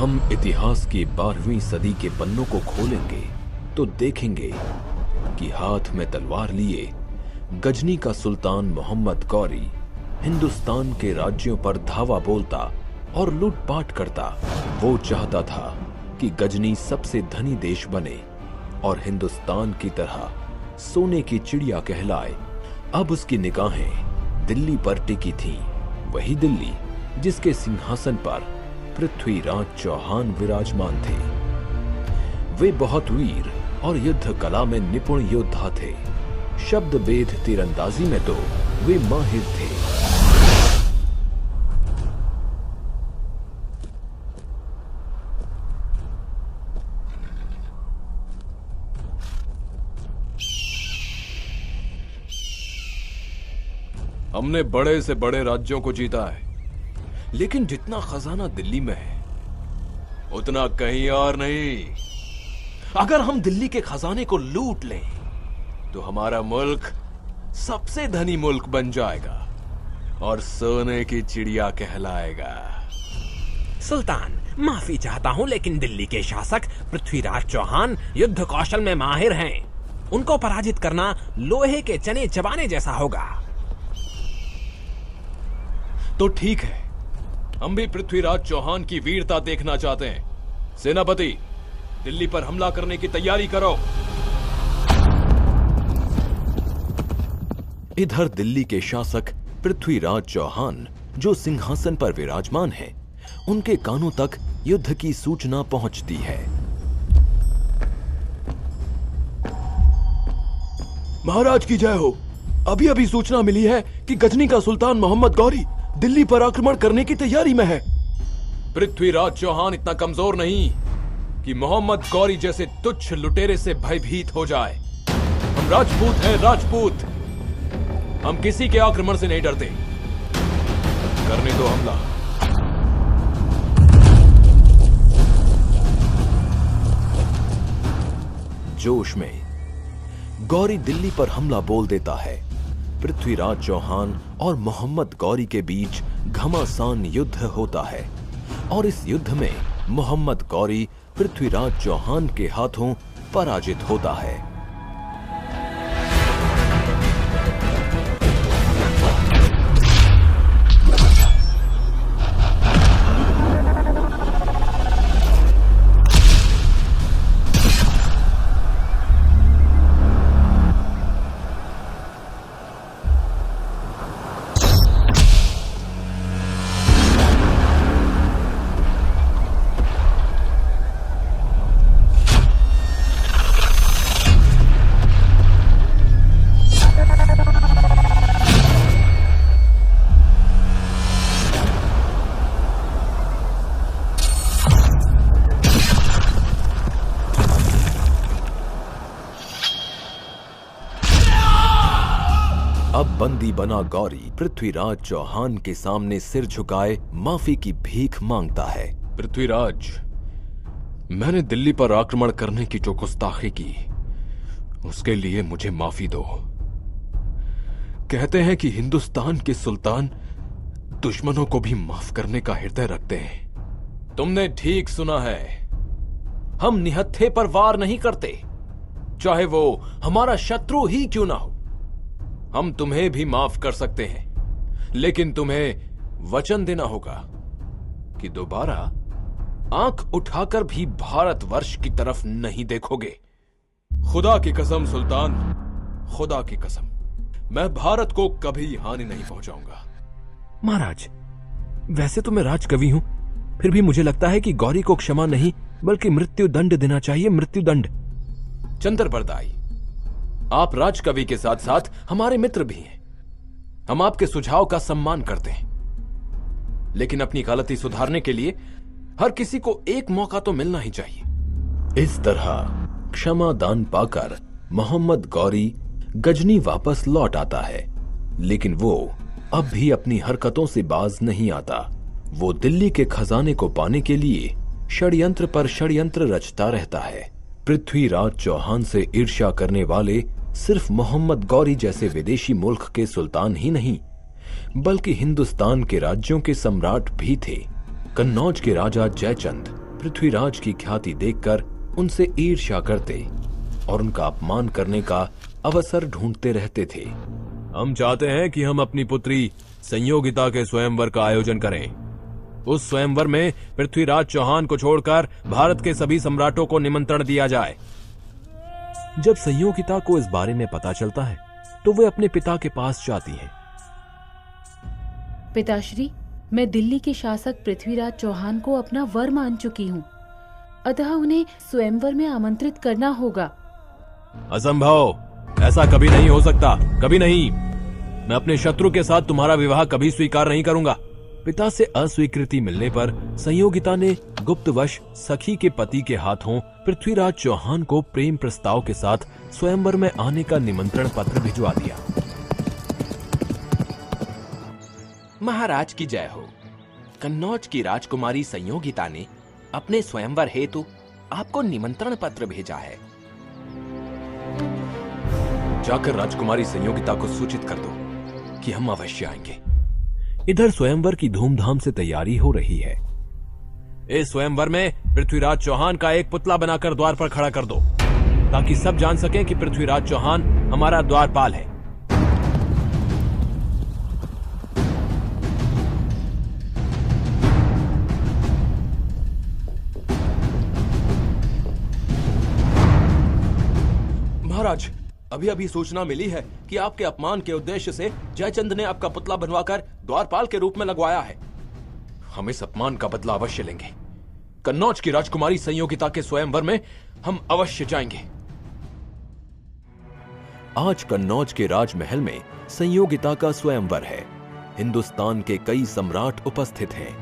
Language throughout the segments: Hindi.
हम इतिहास की 12वीं सदी के पन्नों को खोलेंगे तो देखेंगे कि हाथ में तलवार लिए गजनी का सुल्तान मोहम्मद गौरी हिंदुस्तान के राज्यों पर धावा बोलता और लूटपाट करता। वो चाहता था कि गजनी सबसे धनी देश बने और हिंदुस्तान की तरह सोने की चिड़िया कहलाए। अब उसकी निगाहें दिल्ली पर टिकी थीं, वही दिल्ली जिसके सिंहासन पर पृथ्वीराज चौहान विराजमान थे। वे बहुत वीर और युद्ध कला में निपुण योद्धा थे। शब्द भेद तीरंदाजी में तो वे माहिर थे। हमने बड़े से बड़े राज्यों को जीता है, लेकिन जितना खजाना दिल्ली में है उतना कहीं और नहीं। अगर हम दिल्ली के खजाने को लूट लें तो हमारा मुल्क सबसे धनी मुल्क बन जाएगा और सोने की चिड़िया कहलाएगा। सुल्तान, माफी चाहता हूँ, लेकिन दिल्ली के शासक पृथ्वीराज चौहान युद्ध कौशल में माहिर हैं। उनको पराजित करना लोहे के चने चबाने जैसा होगा। तो ठीक है, हम भी पृथ्वीराज चौहान की वीरता देखना चाहते हैं। सेनापति, दिल्ली पर हमला करने की तैयारी करो। इधर दिल्ली के शासक पृथ्वीराज चौहान जो सिंहासन पर विराजमान हैं, उनके कानों तक युद्ध की सूचना पहुंचती है। महाराज की जय हो। अभी अभी सूचना मिली है कि गजनी का सुल्तान मोहम्मद गौरी दिल्ली पर आक्रमण करने की तैयारी में है। पृथ्वीराज चौहान इतना कमजोर नहीं कि मोहम्मद गौरी जैसे तुच्छ लुटेरे से भयभीत हो जाए। हम राजपूत हैं, राजपूत। हम किसी के आक्रमण से नहीं डरते। करने दो हमला। जोश में गौरी दिल्ली पर हमला बोल देता है। पृथ्वीराज चौहान और मोहम्मद गौरी के बीच घमासान युद्ध होता है और इस युद्ध में मोहम्मद गौरी पृथ्वीराज चौहान के हाथों पराजित होता है। अब बंदी बना गौरी पृथ्वीराज चौहान के सामने सिर झुकाए माफी की भीख मांगता है। पृथ्वीराज, मैंने दिल्ली पर आक्रमण करने की जो गुस्ताखी की उसके लिए मुझे माफी दो। कहते हैं कि हिंदुस्तान के सुल्तान दुश्मनों को भी माफ करने का हृदय रखते हैं। तुमने ठीक सुना है। हम निहत्थे पर वार नहीं करते, चाहे वो हमारा शत्रु ही क्यों ना हो। हम तुम्हें भी माफ कर सकते हैं, लेकिन तुम्हें वचन देना होगा कि दोबारा आंख उठाकर भी भारतवर्ष की तरफ नहीं देखोगे। खुदा की कसम सुल्तान, खुदा की कसम, मैं भारत को कभी हानि नहीं पहुंचाऊंगा। महाराज, वैसे तो मैं राजकवि हूं, फिर भी मुझे लगता है कि गौरी को क्षमा नहीं बल्कि मृत्यु दंड देना चाहिए। मृत्यु दंड। चंद्र बरदाई, आप राजकवि के साथ साथ हमारे मित्र भी हैं। हम आपके सुझाव का सम्मान करते हैं, लेकिन अपनी गलती सुधारने के लिए हर किसी को एक मौका तो मिलना ही चाहिए। इस तरह क्षमा दान पाकर मोहम्मद गौरी गजनी वापस लौट आता है, लेकिन वो अब भी अपनी हरकतों से बाज नहीं आता। वो दिल्ली के खजाने को पाने के लिए षड्यंत्र पर षड्यंत्र रचता रहता है। पृथ्वीराज चौहान से ईर्ष्या करने वाले सिर्फ मोहम्मद गौरी जैसे विदेशी मुल्क के सुल्तान ही नहीं, बल्कि हिंदुस्तान के राज्यों के सम्राट भी थे। कन्नौज के राजा जयचंद पृथ्वीराज की ख्याति देखकर उनसे ईर्ष्या करते और उनका अपमान करने का अवसर ढूंढते रहते थे। हम चाहते हैं कि हम अपनी पुत्री संयोगिता के स्वयंवर का आयोजन करें। उस स्वयंवर में पृथ्वीराज चौहान को छोड़कर भारत के सभी सम्राटों को निमंत्रण दिया जाए। जब संयोगिता को इस बारे में पता चलता है तो वे अपने पिता के पास जाती है। पिताश्री, मैं दिल्ली के शासक पृथ्वीराज चौहान को अपना वर मान चुकी हूँ, अतः उन्हें स्वयंवर में आमंत्रित करना होगा। असंभव, ऐसा कभी नहीं हो सकता, कभी नहीं। मैं अपने शत्रु के साथ तुम्हारा विवाह कभी स्वीकार नहीं करूंगा। पिता से अस्वीकृति मिलने पर संयोगिता ने गुप्तवश सखी के पति के हाथों पृथ्वीराज चौहान को प्रेम प्रस्ताव के साथ स्वयंवर में आने का निमंत्रण पत्र भिजवा दिया। महाराज की जय हो। कन्नौज की राजकुमारी संयोगिता ने अपने स्वयंवर हेतु आपको निमंत्रण पत्र भेजा है। जाकर राजकुमारी संयोगिता को सूचित कर दो कि हम अवश्य आएंगे। इधर स्वयंवर की धूमधाम से तैयारी हो रही है। इस स्वयंवर में पृथ्वीराज चौहान का एक पुतला बनाकर द्वार पर खड़ा कर दो, ताकि सब जान सकें कि पृथ्वीराज चौहान हमारा द्वारपाल है। महाराज, अभी अभी सूचना मिली है कि आपके अपमान के उद्देश्य से जयचंद ने आपका पुतला बनवाकर द्वारपाल के रूप में लगवाया है। हम इस अपमान का बदला अवश्य लेंगे। कन्नौज की राजकुमारी संयोगिता के स्वयंवर में हम अवश्य जाएंगे। आज कन्नौज के राजमहल में संयोगिता का स्वयंवर है। हिंदुस्तान के कई सम्राट उपस्थित हैं।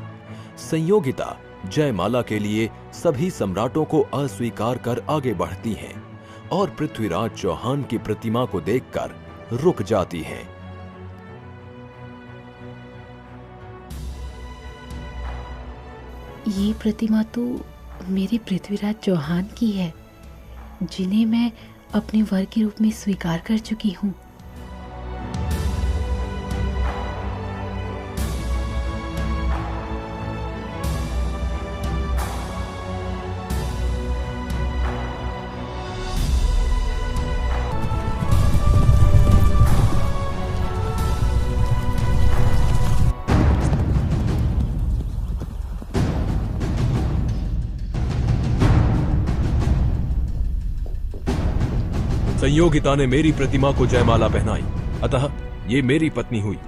संयोगिता जयमाला के लिए सभी सम्राटों को अस्वीकार कर आगे बढ़ती हैं और पृथ्वीराज चौहान की प्रतिमा को देखकर रुक जाती हैं। ये प्रतिमा तो मेरे पृथ्वीराज चौहान की है, जिन्हें मैं अपने वर के रूप में स्वीकार कर चुकी हूँ। संयोगिता ने मेरी प्रतिमा को जयमाला पहनाई, अतः ये मेरी पत्नी हुई।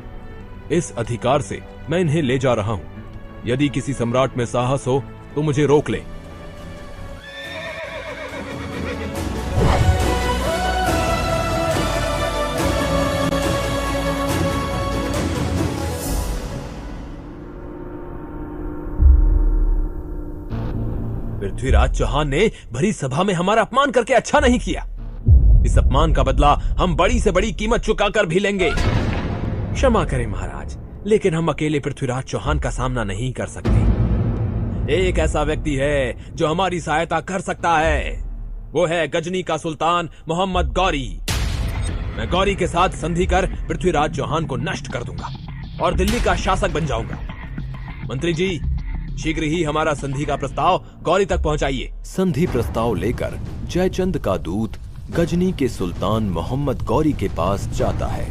इस अधिकार से मैं इन्हें ले जा रहा हूं। यदि किसी सम्राट में साहस हो तो मुझे रोक ले। पृथ्वीराज चौहान ने भरी सभा में हमारा अपमान करके अच्छा नहीं किया। इस अपमान का बदला हम बड़ी से बड़ी कीमत चुकाकर भी लेंगे। क्षमा करें महाराज, लेकिन हम अकेले पृथ्वीराज चौहान का सामना नहीं कर सकते। एक ऐसा व्यक्ति है जो हमारी सहायता कर सकता है। वो है गजनी का सुल्तान मोहम्मद गौरी। मैं गौरी के साथ संधि कर पृथ्वीराज चौहान को नष्ट कर दूंगा और दिल्ली का शासक बन जाऊंगा। मंत्री जी, शीघ्र ही हमारा संधि का प्रस्ताव गौरी तक पहुंचाइए। संधि प्रस्ताव लेकर जयचंद का दूत गजनी के सुल्तान मोहम्मद गौरी के पास जाता है।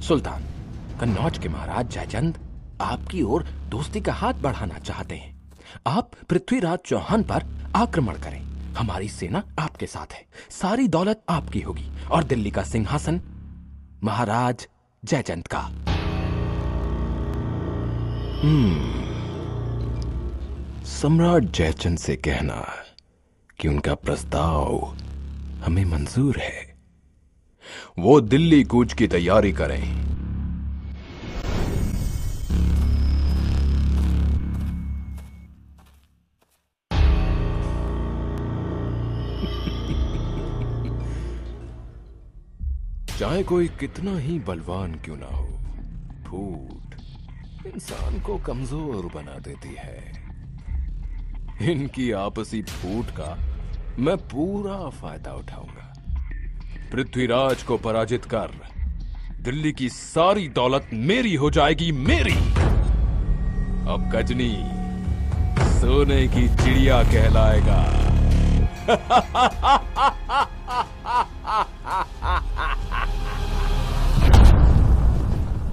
सुल्तान, कन्नौज के महाराज जयचंद आपकी ओर दोस्ती का हाथ बढ़ाना चाहते हैं। आप पृथ्वीराज चौहान पर आक्रमण करें। हमारी सेना आपके साथ है, सारी दौलत आपकी होगी और दिल्ली का सिंहासन महाराज जयचंद का। सम्राट जयचंद से कहना कि उनका प्रस्ताव हमें मंजूर है। वो दिल्ली कूच की तैयारी करें। चाहे कोई कितना ही बलवान क्यों ना हो, फूट इंसान को कमजोर बना देती है। इनकी आपसी फूट का मैं पूरा फायदा उठाऊंगा। पृथ्वीराज को पराजित कर दिल्ली की सारी दौलत मेरी हो जाएगी, मेरी। अब गजनी सोने की चिड़िया कहलाएगा।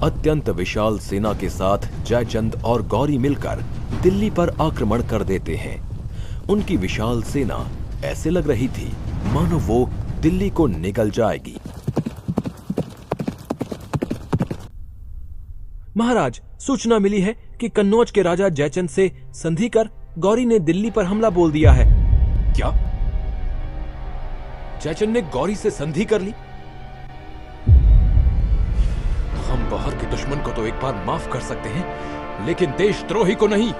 अत्यंत विशाल सेना के साथ जयचंद और गौरी मिलकर दिल्ली पर आक्रमण कर देते हैं। उनकी विशाल सेना ऐसे लग रही थी मानो वो दिल्ली को निगल जाएगी। महाराज, सूचना मिली है कि कन्नौज के राजा जयचंद से संधि कर गौरी ने दिल्ली पर हमला बोल दिया है। क्या? जयचंद ने गौरी से संधि कर ली? हम बाहर के दुश्मन को तो एक बार माफ कर सकते हैं, लेकिन देशद्रोही को नहीं।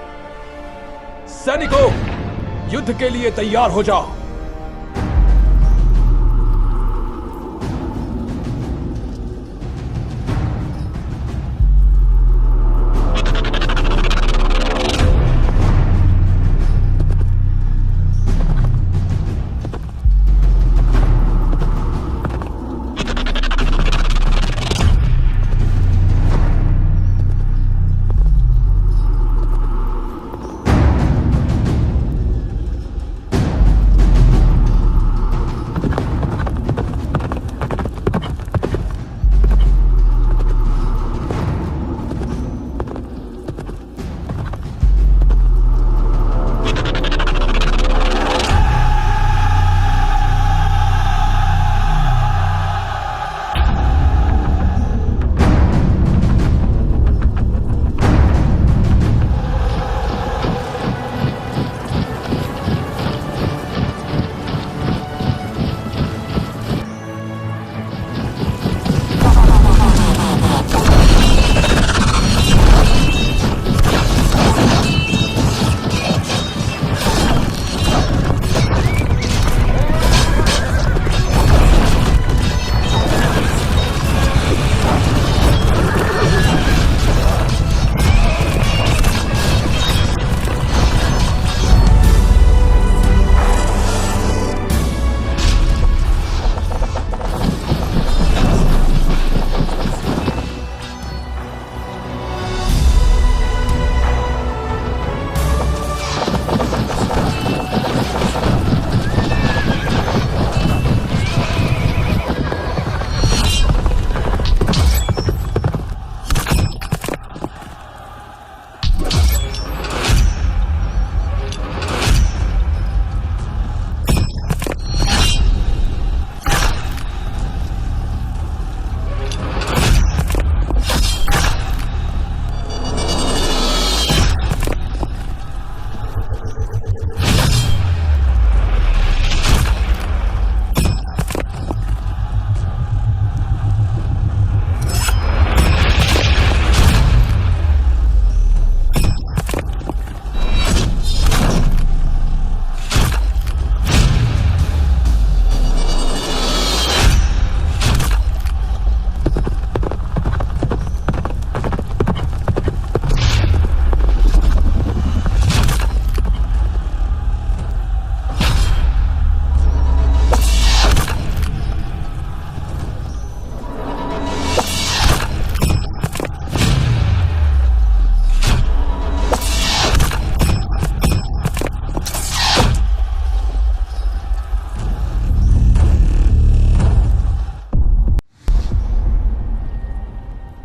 सैनिकों, युद्ध के लिए तैयार हो जाओ।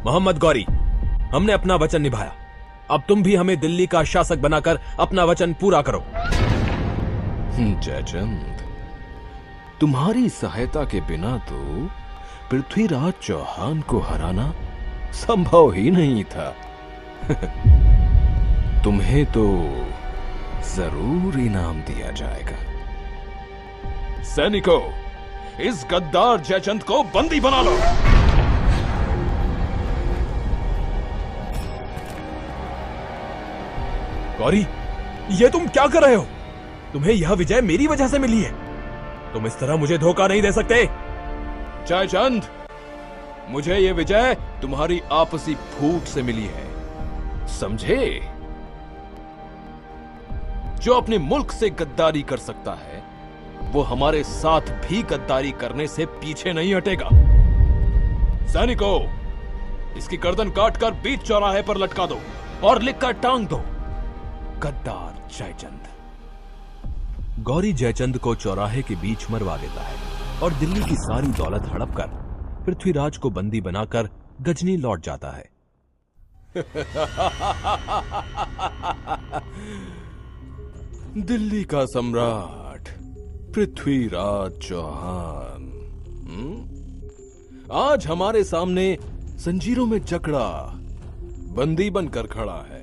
मोहम्मद गौरी, हमने अपना वचन निभाया। अब तुम भी हमें दिल्ली का शासक बनाकर अपना वचन पूरा करो। जयचंद, तुम्हारी सहायता के बिना तो पृथ्वीराज चौहान को हराना संभव ही नहीं था। तुम्हें तो जरूर इनाम दिया जाएगा। सैनिकों, इस गद्दार जयचंद को बंदी बना लो। गौरी, ये तुम क्या कर रहे हो? तुम्हें यह विजय मेरी वजह से मिली है। तुम इस तरह मुझे धोखा नहीं दे सकते। जयचंद, मुझे यह विजय तुम्हारी आपसी फूट से मिली है, समझे? जो अपने मुल्क से गद्दारी कर सकता है वो हमारे साथ भी गद्दारी करने से पीछे नहीं हटेगा। सैनिकों, इसकी गर्दन काटकर बीच चौराहे पर लटका दो और लिखकर टांग दो, गद्दार जयचंद। गौरी जयचंद को चौराहे के बीच मरवा देता है और दिल्ली की सारी दौलत हड़प कर पृथ्वीराज को बंदी बनाकर गजनी लौट जाता है। दिल्ली का सम्राट पृथ्वीराज चौहान आज हमारे सामने जंजीरों में जकड़ा बंदी बनकर खड़ा है।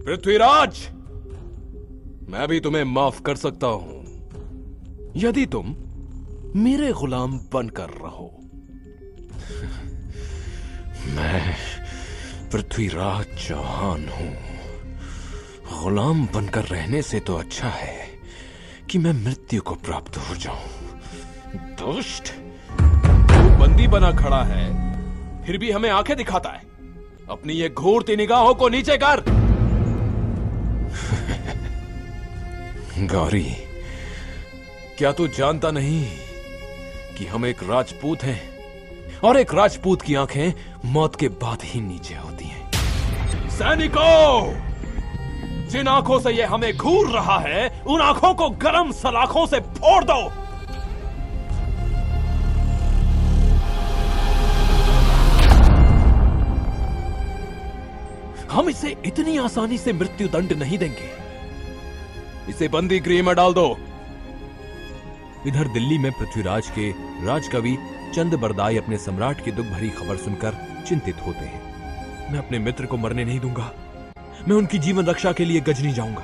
पृथ्वीराज, मैं भी तुम्हें माफ कर सकता हूं यदि तुम मेरे गुलाम बनकर रहो। मैं पृथ्वीराज चौहान हूं। गुलाम बनकर रहने से तो अच्छा है कि मैं मृत्यु को प्राप्त हो जाऊं। दुष्ट, वो बंदी बना खड़ा है फिर भी हमें आंखें दिखाता है। अपनी ये घूरती निगाहों को नीचे कर। गौरी, क्या तू जानता नहीं कि हम एक राजपूत हैं और एक राजपूत की आंखें मौत के बाद ही नीचे होती हैं। सैनिकों, जिन आंखों से ये हमें घूर रहा है उन आंखों को गरम सलाखों से फोड़ दो। हम इसे इतनी आसानी से मृत्यु दंड नहीं देंगे। इसे बंदी गृह में डाल दो। इधर दिल्ली में पृथ्वीराज के राजकवि चंद बरदाई अपने सम्राट की दुख भरी खबर सुनकर चिंतित होते हैं। मैं अपने मित्र को मरने नहीं दूंगा। मैं उनकी जीवन रक्षा के लिए गजनी जाऊंगा।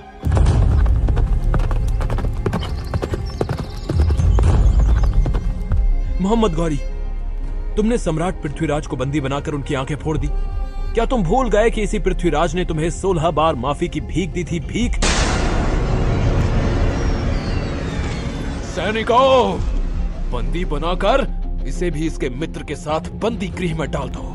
मोहम्मद गौरी, तुमने सम्राट पृथ्वीराज को बंदी बनाकर उनकी आंखें फोड़ दी। क्या तुम भूल गए कि इसी पृथ्वीराज ने तुम्हें 16 बार माफी की भीख दी थी? भीख। सैनिकों, बंदी बनाकर इसे भी इसके मित्र के साथ बंदी गृह में डाल दो।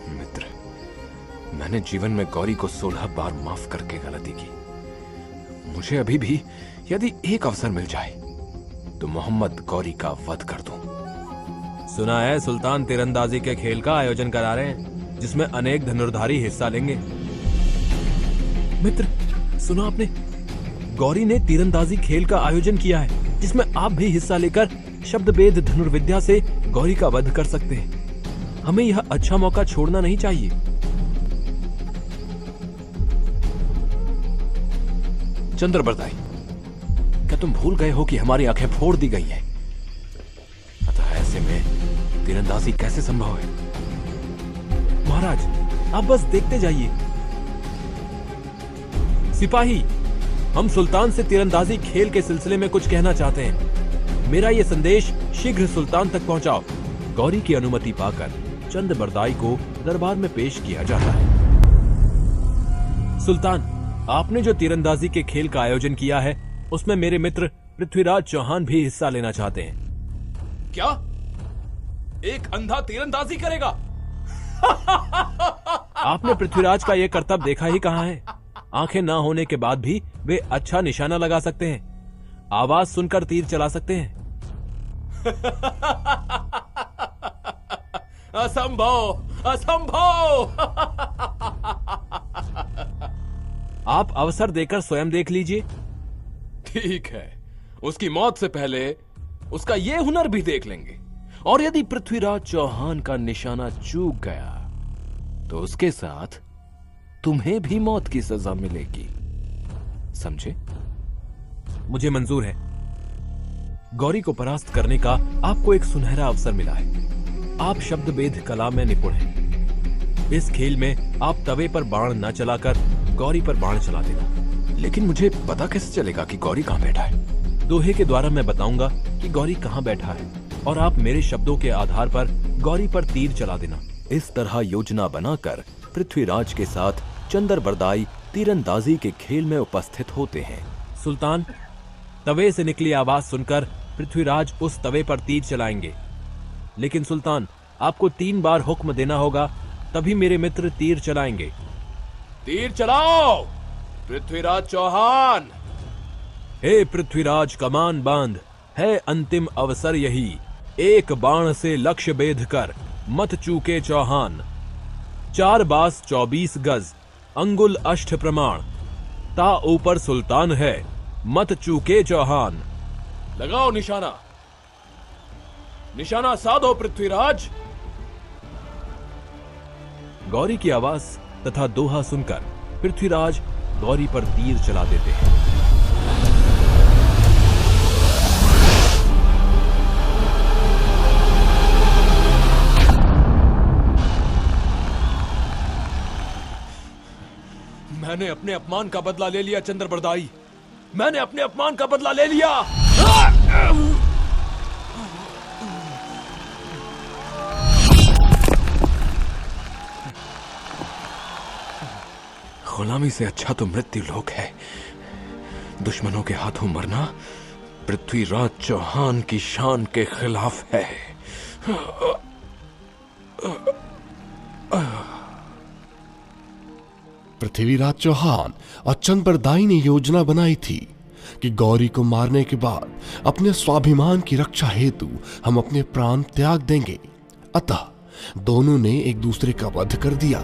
मित्र, मैंने जीवन में गौरी को 16 बार माफ करके गलती की। मुझे अभी भी यदि एक अवसर मिल जाए तो मोहम्मद गौरी का वध कर दूं। सुना है सुल्तान तीरंदाजी के खेल का आयोजन करा रहे हैं जिसमें अनेक धनुर्धारी हिस्सा लेंगे। मित्र, सुना आपने? गौरी ने तीरंदाजी खेल का आयोजन किया है जिसमें आप भी हिस्सा लेकर शब्दभेद धनुर्विद्या से गौरी का वध कर सकते हैं। हमें यह अच्छा मौका छोड़ना नहीं चाहिए। चंद्र बरदाई, क्या तुम भूल गए हो कि हमारी आंखें फोड़ दी गई हैं? अतः ऐसे में तीरंदाजी कैसे संभव है? महाराज, आप बस देखते जाइए। सिपाही, हम सुल्तान से तीरंदाजी खेल के सिलसिले में कुछ कहना चाहते हैं। मेरा यह संदेश शीघ्र सुल्तान तक पहुंचाओ। गौरी की अनुमति पाकर चंद बरदाई को दरबार में पेश किया जाता है। सुल्तान, आपने जो तीरंदाजी के खेल का आयोजन किया है उसमें मेरे मित्र पृथ्वीराज चौहान भी हिस्सा लेना चाहते हैं। क्या एक अंधा तीरंदाजी करेगा? आपने पृथ्वीराज का यह कर्तव्य देखा ही कहां है? आंखें ना होने के बाद भी वे अच्छा निशाना लगा सकते हैं, आवाज सुनकर तीर चला सकते हैं। असंभव, असंभव। आप अवसर देकर स्वयं देख लीजिए। ठीक है, उसकी मौत से पहले उसका यह हुनर भी देख लेंगे। और यदि पृथ्वीराज चौहान का निशाना चूक गया तो उसके साथ तुम्हें भी मौत की सजा मिलेगी। समझे? मुझे मंजूर है। गौरी को परास्त करने का आपको एक सुनहरा अवसर मिला है। आप शब्दभेद कला में निपुण हैं। इस खेल में आप तवे पर बाण न चलाकर गौरी पर बाण चला देना। लेकिन मुझे पता कैसे चलेगा कि गौरी कहां बैठा है? दोहे के द्वारा मैं बताऊंगा कि गौरी कहां बैठा है। और आप मेरे शब्दों के आधार पर गौरी पर तीर चला देना। इस तरह योजना बनाकर पृथ्वीराज के साथ चंद्रबरदाई तीरंदाजी के खेल में उपस्थित होते हैं। सुल्तान, तवे से निकली आवाज सुनकर पृथ्वीराज उस तवे पर तीर चलाएंगे, लेकिन सुल्तान आपको 3 बार हुक्म देना होगा, तभी मेरे मित्र तीर चलाएंगे। तीर चलाओ पृथ्वीराज चौहान। हे पृथ्वीराज, कमान बांध, है अंतिम अवसर यही, एक बाण से लक्ष्य बेध कर मत चूके चौहान। 4 बास 24 गज, अंगुल अष्ट प्रमाण, ता ऊपर सुल्तान है, मत चूके चौहान। लगाओ निशाना, निशाना साधो पृथ्वीराज। गौरी की आवाज तथा दोहा सुनकर पृथ्वीराज गौरी पर तीर चला देते हैं। मैंने अपने अपमान का बदला ले लिया चंद्रबरदाई, मैंने अपने अपमान का बदला ले लिया। गुलामी से अच्छा तो मृत्यु लोक है। दुश्मनों के हाथों मरना पृथ्वीराज चौहान की शान के खिलाफ है। पृथ्वीराज चौहान और चंद्रबरदाई ने योजना बनाई थी कि गौरी को मारने के बाद अपने स्वाभिमान की रक्षा हेतु हम अपने प्राण त्याग देंगे। अतः दोनों ने एक दूसरे का वध कर दिया।